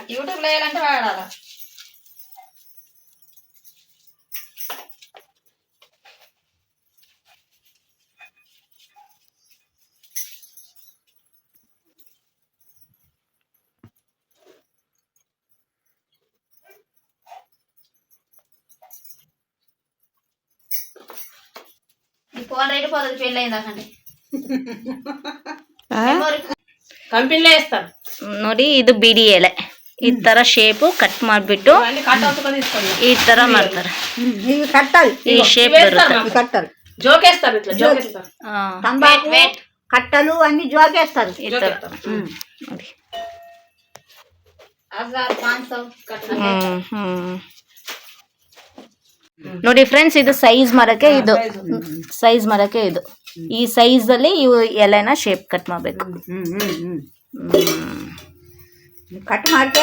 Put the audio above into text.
YouTube వేయాలంటే వాడాల ఈ ఫోన్ రేట్ పోతుంది పెళ్ళి అయిందాకండి ಕಂಪಿಲ್ಲೇ ಇರ್ತಾರೆ ನೋಡಿ ಇದು ಬಿಡಿ ಎಲೆ ಈ ತರ ಶೇಪ್ ಕಟ್ ಮಾಡ್ಬಿಟ್ಟು ಈ ತರ ಮಾಡ್ತಾರೆ ఇవి కట్టాలి ಈ ಶೇಪ್ ಬರುತ್ತೆ ఇవి కట్టాలి ಜೋಕೇಸ್ತಾರೆ ಇట్లా ಜೋಕೇಸ್ತಾರೆ ತಂಬಾಕು కట్టలు అన్ని జోకేస్తారు ಈ ತರ ನೋಡಿ 1500 ಕಟ್ಟ ನೋಡಿ ಫ್ರೆಂಡ್ಸ್ ಇದು ಸೈಜ್ ಮರಕ್ಕೆ ಇದು ಈ ಸೈಜ್ ಅಲ್ಲಿ ಇವು ಎಲೆನ ಶೇಪ್ ಕಟ್ ಮಾಡ್ಬೇಕು కట్ మారితే